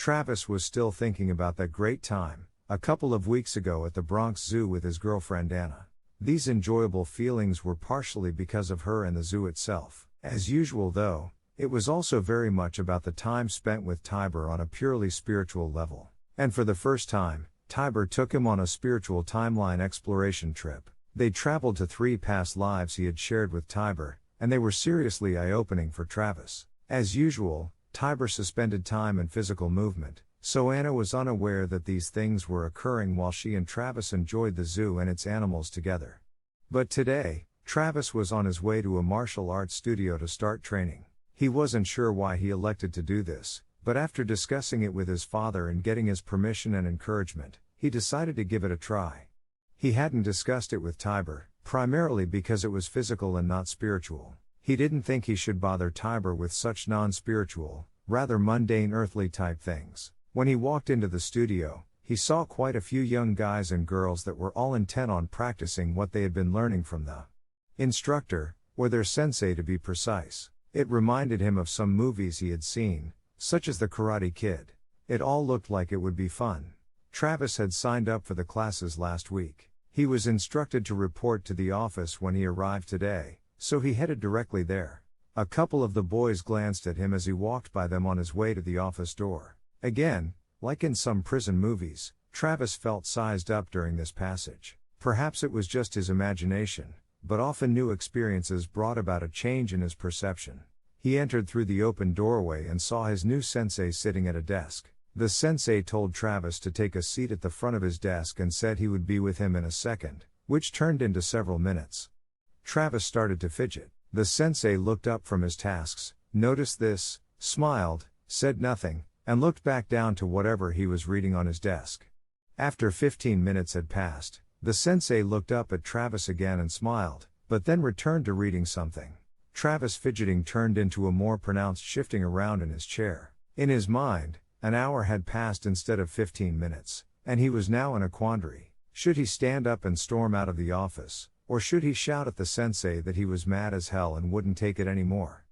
Travis was still thinking about that great time, a couple of weeks ago at the Bronx Zoo with his girlfriend Anna. These enjoyable feelings were partially because of her and the zoo itself. As usual though, it was also very much about the time spent with Tiber on a purely spiritual level. And for the first time, Tiber took him on a spiritual timeline exploration trip. They traveled to 3 past lives he had shared with Tiber, and they were seriously eye-opening for Travis. As usual, Tiber suspended time and physical movement, so Anna was unaware that these things were occurring while she and Travis enjoyed the zoo and its animals together. But today, Travis was on his way to a martial arts studio to start training. He wasn't sure why he elected to do this, but after discussing it with his father and getting his permission and encouragement, he decided to give it a try. He hadn't discussed it with Tiber, primarily because it was physical and not spiritual. He didn't think he should bother Tiber with such non-spiritual, rather mundane earthly type things. When he walked into the studio, he saw quite a few young guys and girls that were all intent on practicing what they had been learning from the instructor, or their sensei to be precise. It reminded him of some movies he had seen, such as The Karate Kid. It all looked like it would be fun. Travis had signed up for the classes last week. He was instructed to report to the office when he arrived today, so he headed directly there. A couple of the boys glanced at him as he walked by them on his way to the office door. Again, like in some prison movies, Travis felt sized up during this passage. Perhaps it was just his imagination, but often new experiences brought about a change in his perception. He entered through the open doorway and saw his new sensei sitting at a desk. The sensei told Travis to take a seat at the front of his desk and said he would be with him in a second, which turned into several minutes. Travis started to fidget. The sensei looked up from his tasks, noticed this, smiled, said nothing, and looked back down to whatever he was reading on his desk. After 15 minutes had passed, the sensei looked up at Travis again and smiled, but then returned to reading something. Travis' fidgeting turned into a more pronounced shifting around in his chair. In his mind, an hour had passed instead of 15 minutes, and he was now in a quandary. Should he stand up and storm out of the office, or should he shout at the sensei that he was mad as hell and wouldn't take it anymore?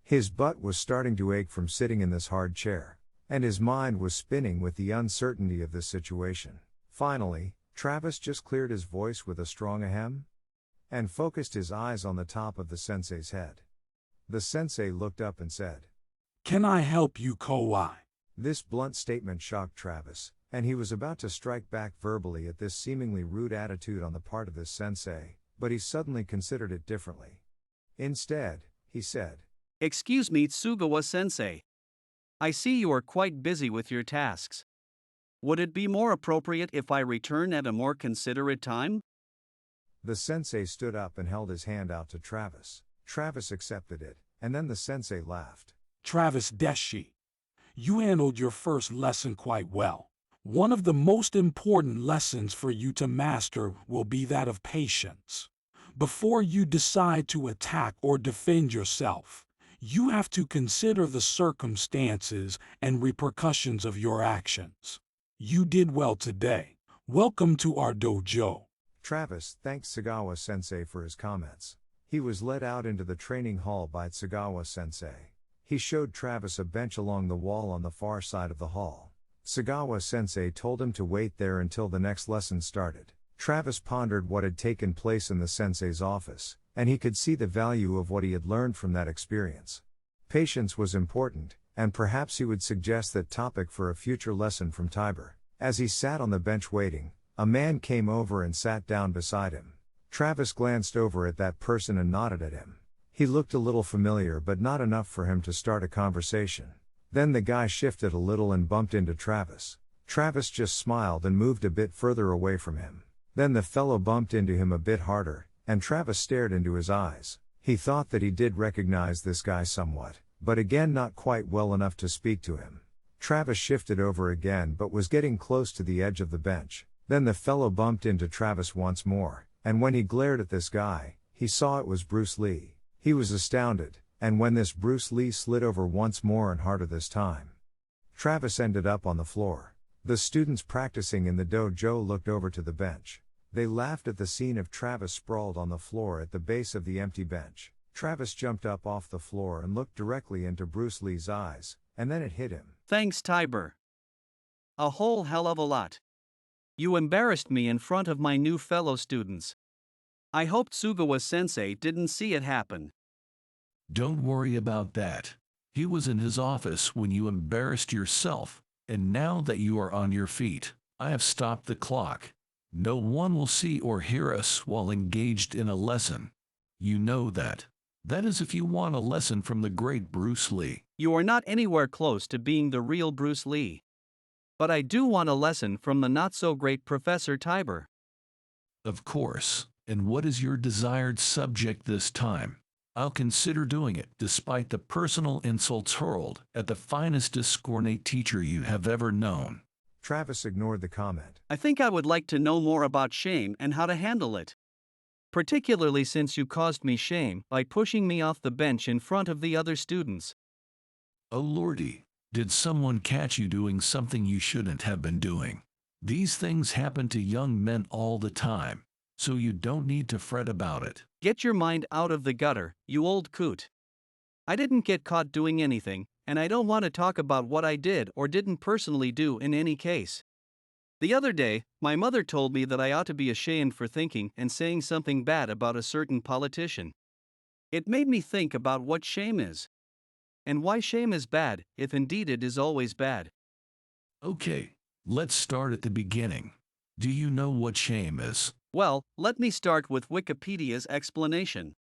His butt was starting to ache from sitting in this hard chair, and his mind was spinning with the uncertainty of this situation. Finally, Travis just cleared his voice with a strong ahem, and focused his eyes on the top of the sensei's head. The sensei looked up and said, "Can I help you, Kowai?" This blunt statement shocked Travis, and he was about to strike back verbally at this seemingly rude attitude on the part of this sensei, but he suddenly considered it differently. Instead, he said, "Excuse me, Tsugawa-sensei. I see you are quite busy with your tasks. Would it be more appropriate if I return at a more considerate time?" The sensei stood up and held his hand out to Travis. Travis accepted it, and then the sensei laughed. "Travis Deshi, you handled your first lesson quite well. One of the most important lessons for you to master will be that of patience. Before you decide to attack or defend yourself, you have to consider the circumstances and repercussions of your actions. You did well today. Welcome to our dojo." Travis thanked Sagawa-sensei for his comments. He was led out into the training hall by Sagawa-sensei. He showed Travis a bench along the wall on the far side of the hall. Sagawa-sensei told him to wait there until the next lesson started. Travis pondered what had taken place in the sensei's office, and he could see the value of what he had learned from that experience. Patience was important, and perhaps he would suggest that topic for a future lesson from Tiber. As he sat on the bench waiting, a man came over and sat down beside him. Travis glanced over at that person and nodded at him. He looked a little familiar but not enough for him to start a conversation. Then the guy shifted a little and bumped into Travis. Travis just smiled and moved a bit further away from him. Then the fellow bumped into him a bit harder, and Travis stared into his eyes. He thought that he did recognize this guy somewhat, but again not quite well enough to speak to him. Travis shifted over again but was getting close to the edge of the bench. Then the fellow bumped into Travis once more, and when he glared at this guy, he saw it was Bruce Lee. He was astounded, and when this Bruce Lee slid over once more and harder this time, Travis ended up on the floor. The students practicing in the dojo looked over to the bench. They laughed at the scene of Travis sprawled on the floor at the base of the empty bench. Travis jumped up off the floor and looked directly into Bruce Lee's eyes, and then it hit him. "Thanks, Tiber. A whole hell of a lot. You embarrassed me in front of my new fellow students. I hoped Sugawa-sensei didn't see it happen. Don't worry about that. He was in his office when you embarrassed yourself, and now that you are on your feet, I have stopped the clock. No one will see or hear us while engaged in a lesson. You know that. That is if you want a lesson from the great Bruce Lee. You are not anywhere close to being the real Bruce Lee. But I do want a lesson from the not-so-great Professor Tiber. Of course. And what is your desired subject this time? I'll consider doing it despite the personal insults hurled at the finest discornate teacher you have ever known. Travis ignored the comment. I think I would like to know more about shame and how to handle it. Particularly since you caused me shame by pushing me off the bench in front of the other students. Oh lordy, did someone catch you doing something you shouldn't have been doing? These things happen to young men all the time, so you don't need to fret about it. Get your mind out of the gutter, you old coot. I didn't get caught doing anything, and I don't want to talk about what I did or didn't personally do in any case. The other day, my mother told me that I ought to be ashamed for thinking and saying something bad about a certain politician. It made me think about what shame is. And why shame is bad, if indeed it is always bad. Okay, let's start at the beginning. Do you know what shame is? Well, let me start with Wikipedia's explanation.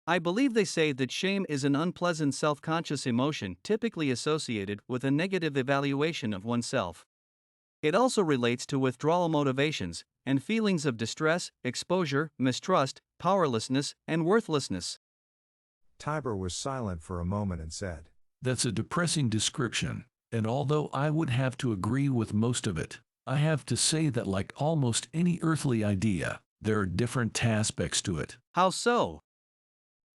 I believe they say that shame is an unpleasant self-conscious emotion typically associated with a negative evaluation of oneself. It also relates to withdrawal motivations and feelings of distress, exposure, mistrust, powerlessness, and worthlessness. Tiber was silent for a moment and said, That's a depressing description, and although I would have to agree with most of it, I have to say that like almost any earthly idea, there are different aspects to it. How so?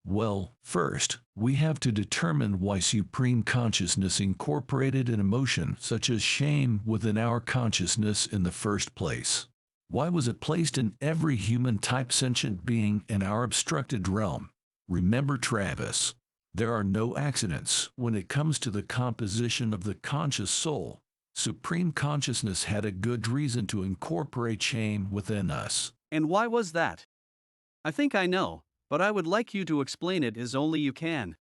Well, first, we have to determine why supreme consciousness incorporated an emotion such as shame within our consciousness in the first place. Why was it placed in every human-type sentient being in our obstructed realm? Remember, Travis, there are no accidents when it comes to the composition of the conscious soul. Supreme consciousness had a good reason to incorporate shame within us. And why was that? I think I know, but I would like you to explain it as only you can.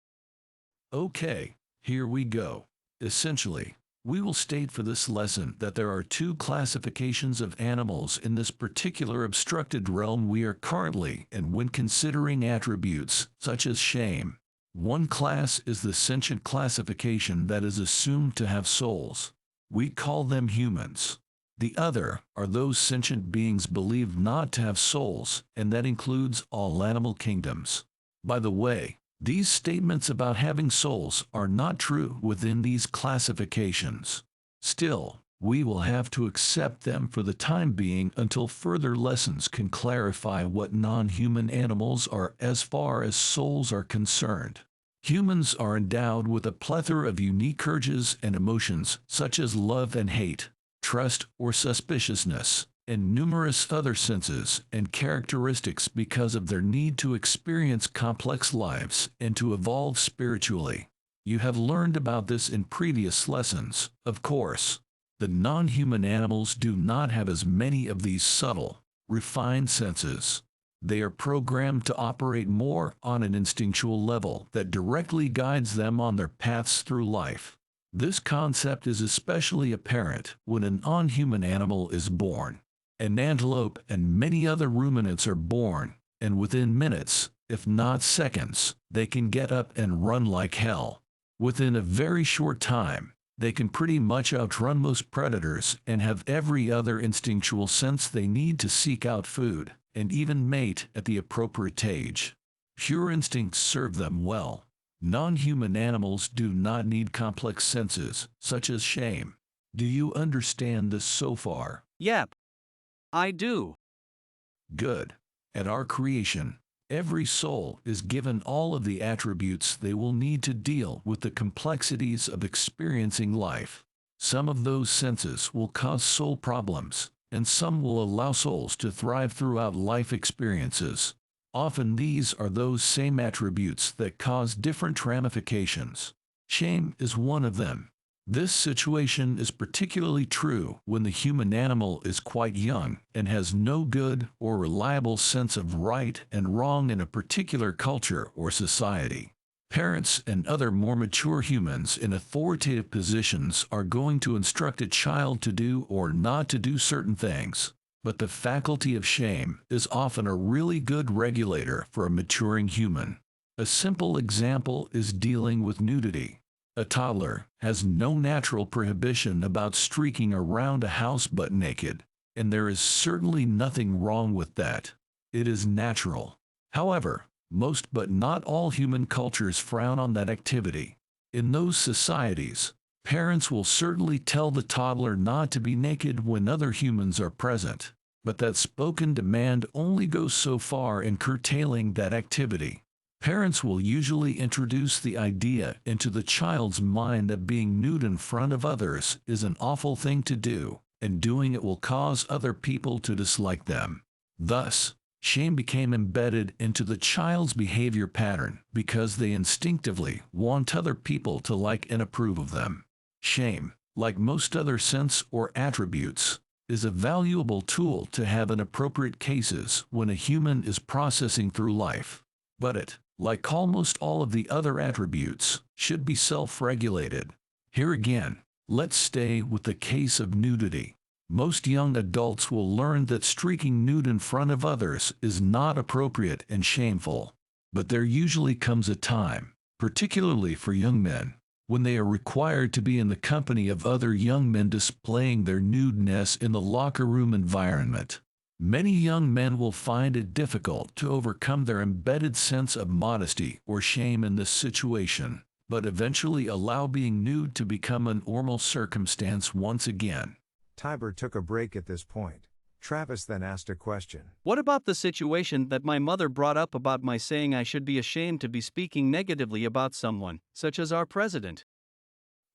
Okay, here we go. Essentially, we will state for this lesson that there are two classifications of animals in this particular obstructed realm we are currently in when considering attributes such as shame. One class is the sentient classification that is assumed to have souls. We call them humans. The other are those sentient beings believed not to have souls, and that includes all animal kingdoms. By the way, these statements about having souls are not true within these classifications. Still, we will have to accept them for the time being until further lessons can clarify what non-human animals are as far as souls are concerned. Humans are endowed with a plethora of unique urges and emotions such as love and hate, trust or suspiciousness, and numerous other senses and characteristics because of their need to experience complex lives and to evolve spiritually. You have learned about this in previous lessons, of course. The non-human animals do not have as many of these subtle, refined senses. They are programmed to operate more on an instinctual level that directly guides them on their paths through life. This concept is especially apparent when a non-human animal is born. An antelope and many other ruminants are born, and within minutes, if not seconds, they can get up and run like hell. Within a very short time, they can pretty much outrun most predators and have every other instinctual sense they need to seek out food, and even mate at the appropriate age. Pure instincts serve them well. Non-human animals do not need complex senses, such as shame. Do you understand this so far? Yep. I do. Good. At our creation, every soul is given all of the attributes they will need to deal with the complexities of experiencing life. Some of those senses will cause soul problems, and some will allow souls to thrive throughout life experiences. Often these are those same attributes that cause different ramifications. Shame is one of them. This situation is particularly true when the human animal is quite young and has no good or reliable sense of right and wrong in a particular culture or society. Parents and other more mature humans in authoritative positions are going to instruct a child to do or not to do certain things. But the faculty of shame is often a really good regulator for a maturing human. A simple example is dealing with nudity. A toddler has no natural prohibition about streaking around a house butt naked, and there is certainly nothing wrong with that. It is natural. However, most but not all human cultures frown on that activity. In those societies, parents will certainly tell the toddler not to be naked when other humans are present, but that spoken demand only goes so far in curtailing that activity. Parents will usually introduce the idea into the child's mind that being nude in front of others is an awful thing to do, and doing it will cause other people to dislike them. Thus, shame became embedded into the child's behavior pattern because they instinctively want other people to like and approve of them. Shame, like most other sense or attributes, is a valuable tool to have in appropriate cases when a human is processing through life. But it, like almost all of the other attributes, should be self-regulated. Here again, let's stay with the case of nudity. Most young adults will learn that streaking nude in front of others is not appropriate and shameful. But there usually comes a time, particularly for young men, when they are required to be in the company of other young men displaying their nudeness in the locker room environment. Many young men will find it difficult to overcome their embedded sense of modesty or shame in this situation, but eventually allow being nude to become a normal circumstance once again. Tiber took a break at this point. Travis then asked a question. What about the situation that my mother brought up about my saying I should be ashamed to be speaking negatively about someone, such as our president?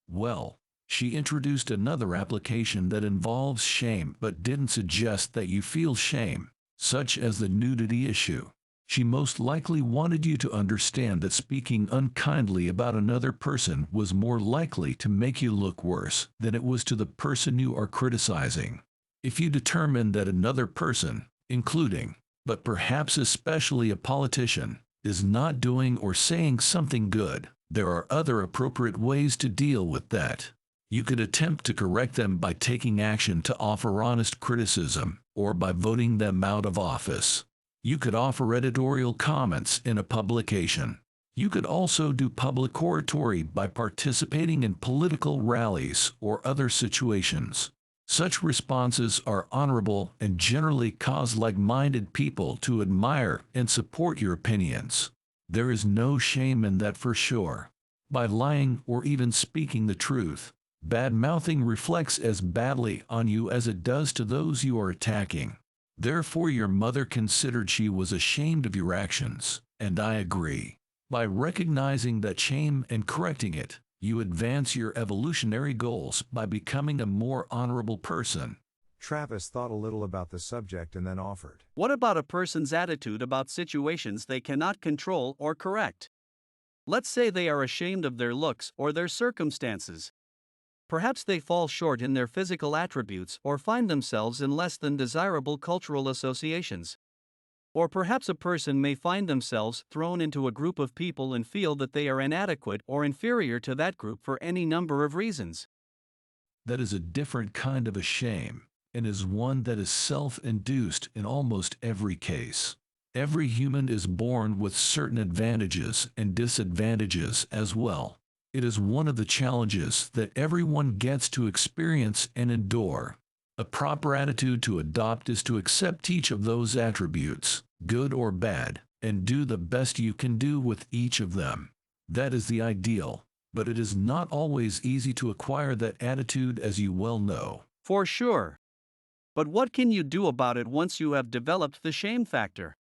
Well, she introduced another application that involves shame but didn't suggest that you feel shame, such as the nudity issue. She most likely wanted you to understand that speaking unkindly about another person was more likely to make you look worse than it was to the person you are criticizing. If you determine that another person, including, but perhaps especially a politician, is not doing or saying something good, there are other appropriate ways to deal with that. You could attempt to correct them by taking action to offer honest criticism, or by voting them out of office. You could offer editorial comments in a publication. You could also do public oratory by participating in political rallies or other situations. Such responses are honorable and generally cause like-minded people to admire and support your opinions. There is no shame in that for sure. By lying or even speaking the truth, bad-mouthing reflects as badly on you as it does to those you are attacking. Therefore your mother considered she was ashamed of your actions, and I agree. By recognizing that shame and correcting it, you advance your evolutionary goals by becoming a more honorable person. Travis thought a little about the subject and then offered. What about a person's attitude about situations they cannot control or correct? Let's say they are ashamed of their looks or their circumstances. Perhaps they fall short in their physical attributes or find themselves in less than desirable cultural associations. Or perhaps a person may find themselves thrown into a group of people and feel that they are inadequate or inferior to that group for any number of reasons. That is a different kind of a shame, and is one that is self-induced in almost every case. Every human is born with certain advantages and disadvantages as well. It is one of the challenges that everyone gets to experience and endure. A proper attitude to adopt is to accept each of those attributes, good or bad, and do the best you can do with each of them. That is the ideal, but it is not always easy to acquire that attitude, as you well know. For sure. But what can you do about it once you have developed the shame factor?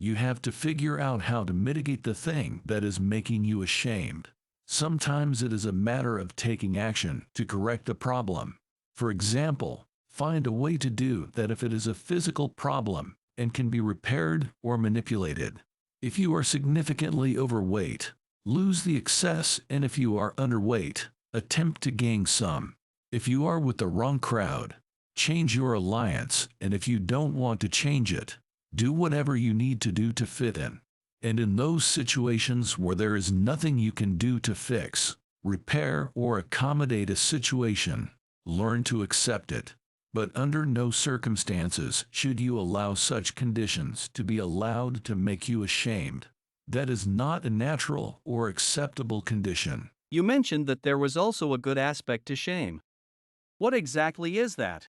You have to figure out how to mitigate the thing that is making you ashamed. Sometimes it is a matter of taking action to correct the problem. For example, find a way to do that if it is a physical problem and can be repaired or manipulated. If you are significantly overweight, lose the excess, and if you are underweight, Attempt to gain some. If you are with the wrong crowd, change your alliance, and if you don't want to change it, do whatever you need to do to fit in. And in those situations where there is nothing you can do to fix, repair, or accommodate a situation, learn to accept it. But under no circumstances should you allow such conditions to be allowed to make you ashamed. That is not a natural or acceptable condition. You mentioned that there was also a good aspect to shame. What exactly is that?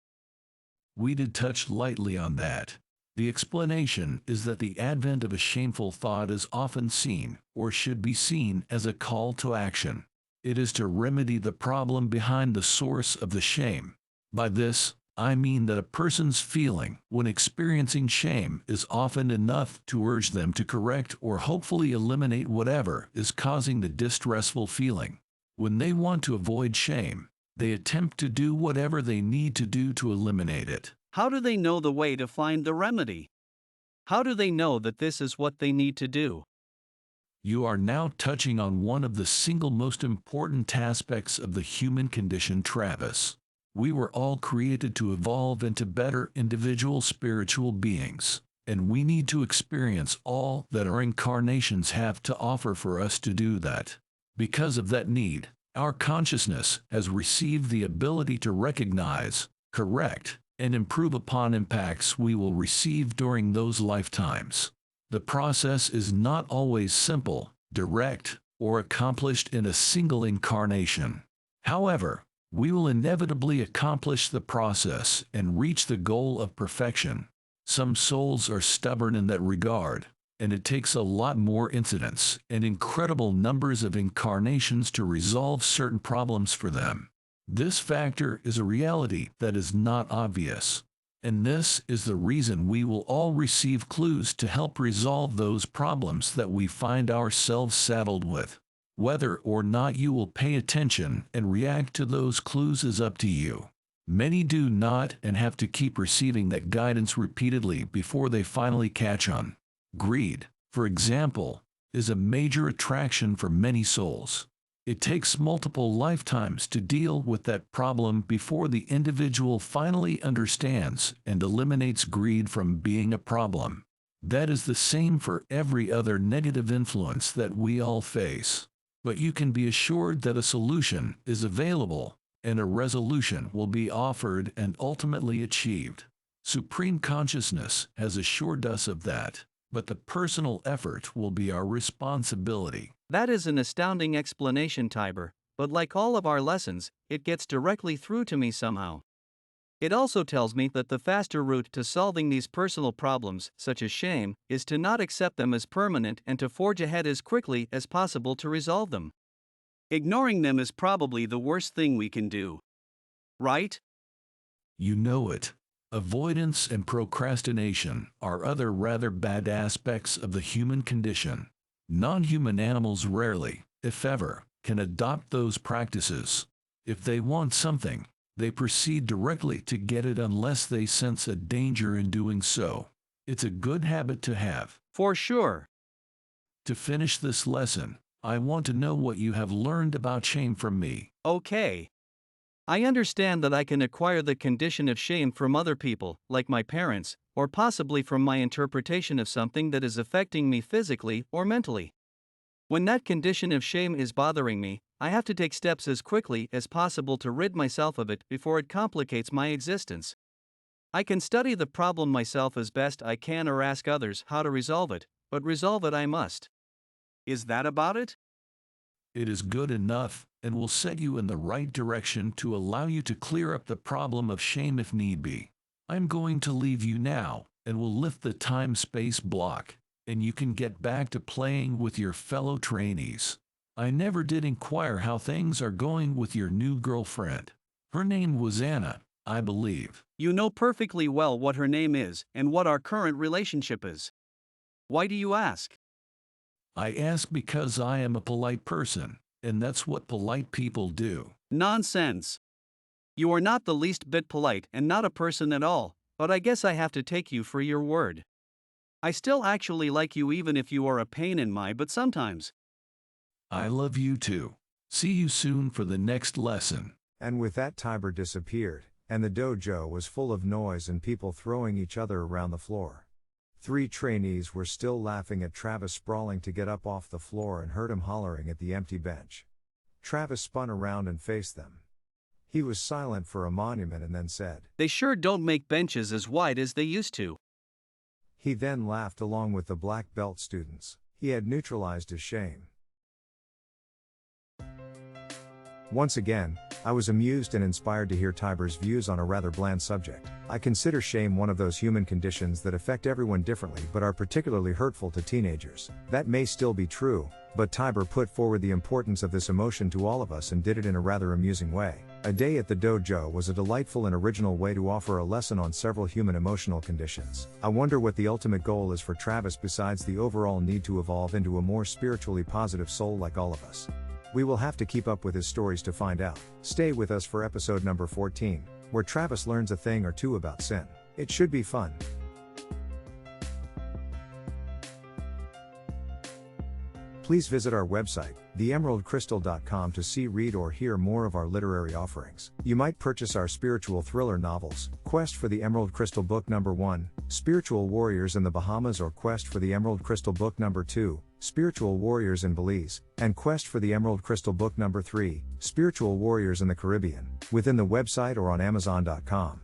We did touch lightly on that. The explanation is that the advent of a shameful thought is often seen, or should be seen, as a call to action. It is to remedy the problem behind the source of the shame. By this, I mean that a person's feeling when experiencing shame is often enough to urge them to correct or hopefully eliminate whatever is causing the distressful feeling. When they want to avoid shame, they attempt to do whatever they need to do to eliminate it. How do they know the way to find the remedy? How do they know that this is what they need to do? You are now touching on one of the single most important aspects of the human condition, Travis. We were all created to evolve into better individual spiritual beings, and we need to experience all that our incarnations have to offer for us to do that. Because of that need, our consciousness has received the ability to recognize, correct, and improve upon impacts we will receive during those lifetimes. The process is not always simple, direct, or accomplished in a single incarnation. However, we will inevitably accomplish the process and reach the goal of perfection. Some souls are stubborn in that regard, and it takes a lot more incidents and incredible numbers of incarnations to resolve certain problems for them. This factor is a reality that is not obvious, and this is the reason we will all receive clues to help resolve those problems that we find ourselves saddled with. Whether or not you will pay attention and react to those clues is up to you. Many do not and have to keep receiving that guidance repeatedly before they finally catch on. Greed, for example, is a major attraction for many souls. It takes multiple lifetimes to deal with that problem before the individual finally understands and eliminates greed from being a problem. That is the same for every other negative influence that we all face. But you can be assured that a solution is available, and a resolution will be offered and ultimately achieved. Supreme Consciousness has assured us of that, but the personal effort will be our responsibility. That is an astounding explanation, Tiber, but like all of our lessons, it gets directly through to me somehow. It also tells me that the faster route to solving these personal problems, such as shame, is to not accept them as permanent and to forge ahead as quickly as possible to resolve them. Ignoring them is probably the worst thing we can do. Right? You know it. Avoidance and procrastination are other rather bad aspects of the human condition. Non-human animals rarely, if ever, can adopt those practices. If they want something, they proceed directly to get it unless they sense a danger in doing so. It's a good habit to have. For sure. To finish this lesson, I want to know what you have learned about shame from me. Okay. I understand that I can acquire the condition of shame from other people, like my parents, or possibly from my interpretation of something that is affecting me physically or mentally. When that condition of shame is bothering me, I have to take steps as quickly as possible to rid myself of it before it complicates my existence. I can study the problem myself as best I can or ask others how to resolve it, but resolve it I must. Is that about it? It is good enough, and will set you in the right direction to allow you to clear up the problem of shame if need be. I'm going to leave you now, and will lift the time-space block, and you can get back to playing with your fellow trainees. I never did inquire how things are going with your new girlfriend. Her name was Anna, I believe. You know perfectly well what her name is and what our current relationship is. Why do you ask? I ask because I am a polite person, and that's what polite people do. Nonsense. You are not the least bit polite and not a person at all, but I guess I have to take you for your word. I still actually like you even if you are a pain in my butt sometimes. I love you too. See you soon for the next lesson. And with that, Tiber disappeared, and the dojo was full of noise and people throwing each other around the floor. 3 trainees were still laughing at Travis sprawling to get up off the floor and heard him hollering at the empty bench. Travis spun around and faced them. He was silent for a monument and then said, "They sure don't make benches as wide as they used to." He then laughed along with the black belt students. He had neutralized his shame. Once again, I was amused and inspired to hear Tiber's views on a rather bland subject. I consider shame one of those human conditions that affect everyone differently but are particularly hurtful to teenagers. That may still be true, but Tiber put forward the importance of this emotion to all of us and did it in a rather amusing way. A day at the dojo was a delightful and original way to offer a lesson on several human emotional conditions. I wonder what the ultimate goal is for Travis besides the overall need to evolve into a more spiritually positive soul like all of us. We will have to keep up with his stories to find out. Stay with us for episode number 14, where Travis learns a thing or two about sin. It should be fun. Please visit our website, theemeraldcrystal.com, to see, read, or hear more of our literary offerings. You might purchase our spiritual thriller novels, Quest for the Emerald Crystal Book Number 1, Spiritual Warriors in the Bahamas, or Quest for the Emerald Crystal Book Number 2, Spiritual Warriors in Belize, and Quest for the Emerald Crystal Book Number 3, Spiritual Warriors in the Caribbean, within the website or on Amazon.com.